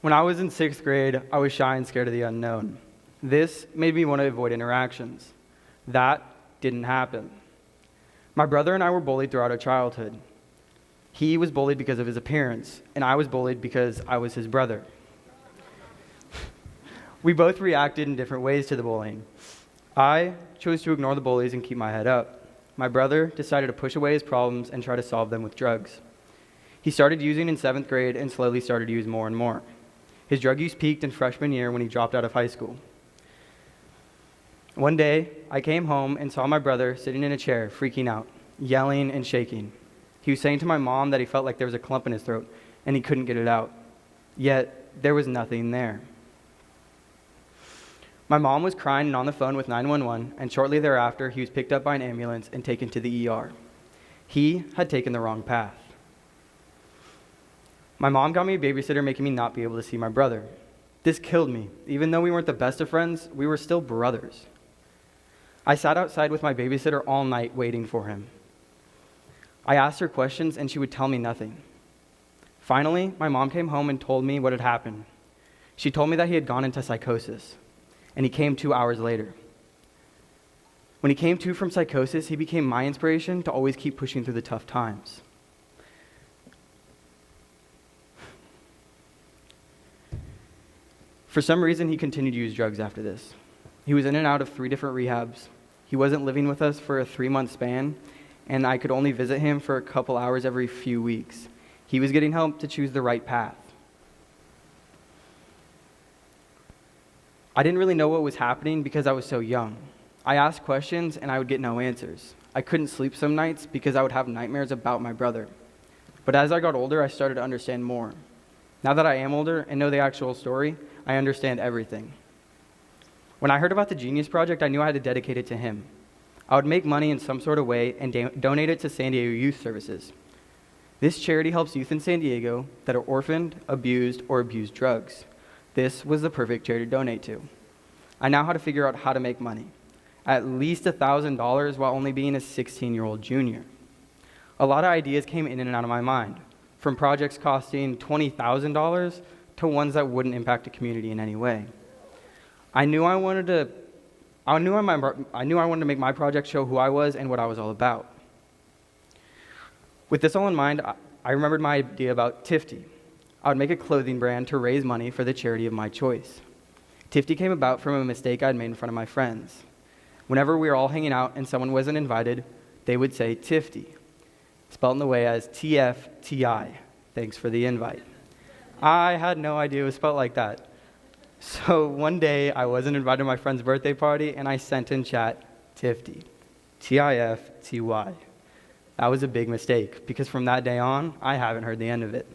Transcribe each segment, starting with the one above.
When I was in 6th grade, I was shy and scared of the unknown. This made me want to avoid interactions. That didn't happen. My brother and I were bullied throughout our childhood. He was bullied because of his appearance, and I was bullied because I was his brother. We both reacted in different ways to the bullying. I chose to ignore the bullies and keep my head up. My brother decided to push away his problems and try to solve them with drugs. He started using in 7th grade and slowly started to use more and more. His drug use peaked in freshman year when he dropped out of high school. One day, I came home and saw my brother sitting in a chair, freaking out, yelling and shaking. He was saying to my mom that he felt like there was a clump in his throat and he couldn't get it out. Yet, there was nothing there. My mom was crying and on the phone with 911, and shortly thereafter, he was picked up by an ambulance and taken to the ER. He had taken the wrong path. My mom got me a babysitter, making me not be able to see my brother. This killed me. Even though we weren't the best of friends, we were still brothers. I sat outside with my babysitter all night waiting for him. I asked her questions and she would tell me nothing. Finally, my mom came home and told me what had happened. She told me that he had gone into psychosis, and he came 2 hours later. When he came to from psychosis, he became my inspiration to always keep pushing through the tough times. For some reason, he continued to use drugs after this. He was in and out of 3 different rehabs. He wasn't living with us for a 3-month span, and I could only visit him for a couple hours every few weeks. He was getting help to choose the right path. I didn't really know what was happening because I was so young. I asked questions and I would get no answers. I couldn't sleep some nights because I would have nightmares about my brother. But as I got older, I started to understand more. Now that I am older and know the actual story, I understand everything. When I heard about the Genius Project, I knew I had to dedicate it to him. I would make money in some sort of way and donate it to San Diego Youth Services. This charity helps youth in San Diego that are orphaned, abused, or abuse drugs. This was the perfect charity to donate to. I now had to figure out how to make money, at least $1,000 while only being a 16-year-old junior. A lot of ideas came in and out of my mind, from projects costing $20,000 to ones that wouldn't impact the community in any way. I knew I wanted to make my project show who I was and what I was all about. With this all in mind, I remembered my idea about Tifty. I would make a clothing brand to raise money for the charity of my choice. Tifty came about from a mistake I'd made in front of my friends. Whenever we were all hanging out and someone wasn't invited, they would say Tifty, spelled in the way as TFTI. Thanks for the invite. I had no idea it was spelled like that. So one day, I wasn't invited to my friend's birthday party, and I sent in chat, Tifty, T-I-F-T-Y. That was a big mistake, because from that day on, I haven't heard the end of it.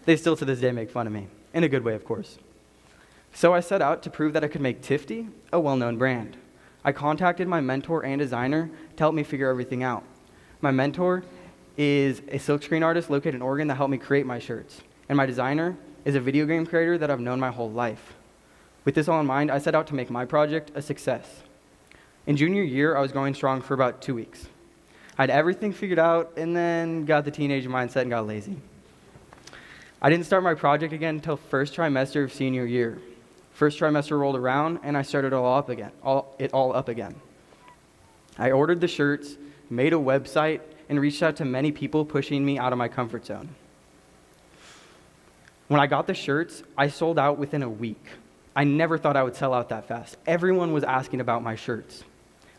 They still to this day make fun of me, in a good way, of course. So I set out to prove that I could make Tifty a well-known brand. I contacted my mentor and designer to help me figure everything out. My mentor is a silkscreen artist located in Oregon that helped me create my shirts, and my designer is a video game creator that I've known my whole life. With this all in mind, I set out to make my project a success. In junior year, I was going strong for about 2 weeks. I had everything figured out and then got the teenage mindset and got lazy. I didn't start my project again until first trimester of senior year. First trimester rolled around and I started it all up again. I ordered the shirts, made a website, and reached out to many people pushing me out of my comfort zone. When I got the shirts, I sold out within a week. I never thought I would sell out that fast. Everyone was asking about my shirts.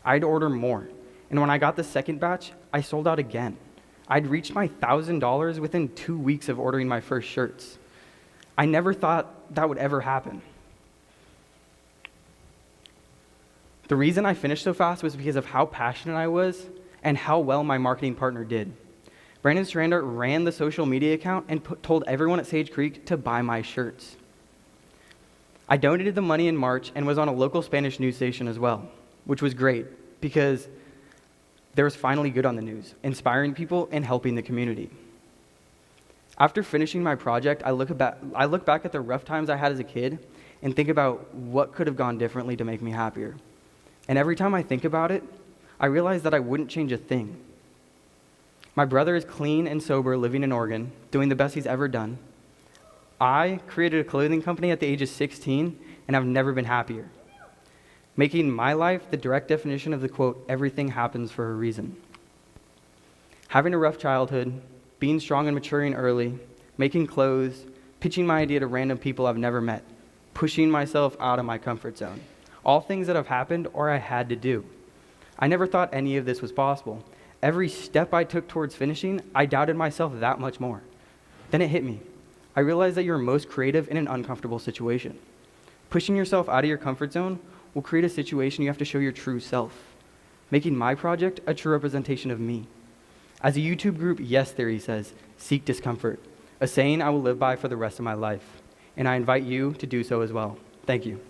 I had to order more. And when I got the second batch, I sold out again. I'd reached my $1,000 within 2 weeks of ordering my first shirts. I never thought that would ever happen. The reason I finished so fast was because of how passionate I was and how well my marketing partner did. Brandon Strander ran the social media account and told everyone at Sage Creek to buy my shirts. I donated the money in March and was on a local Spanish news station as well, which was great because there was finally good on the news, inspiring people and helping the community. After finishing my project, I look back at the rough times I had as a kid and think about what could have gone differently to make me happier. And every time I think about it, I realize that I wouldn't change a thing. My brother is clean and sober, living in Oregon, doing the best he's ever done. I created a clothing company at the age of 16, and I've never been happier, making my life the direct definition of the quote, "everything happens for a reason." Having a rough childhood, being strong and maturing early, making clothes, pitching my idea to random people I've never met, pushing myself out of my comfort zone. All things that have happened or I had to do. I never thought any of this was possible. Every step I took towards finishing, I doubted myself that much more. Then it hit me. I realized that you're most creative in an uncomfortable situation. Pushing yourself out of your comfort zone will create a situation you have to show your true self, making my project a true representation of me. As a YouTube group, Yes Theory says, "Seek discomfort," a saying I will live by for the rest of my life, and I invite you to do so as well. Thank you.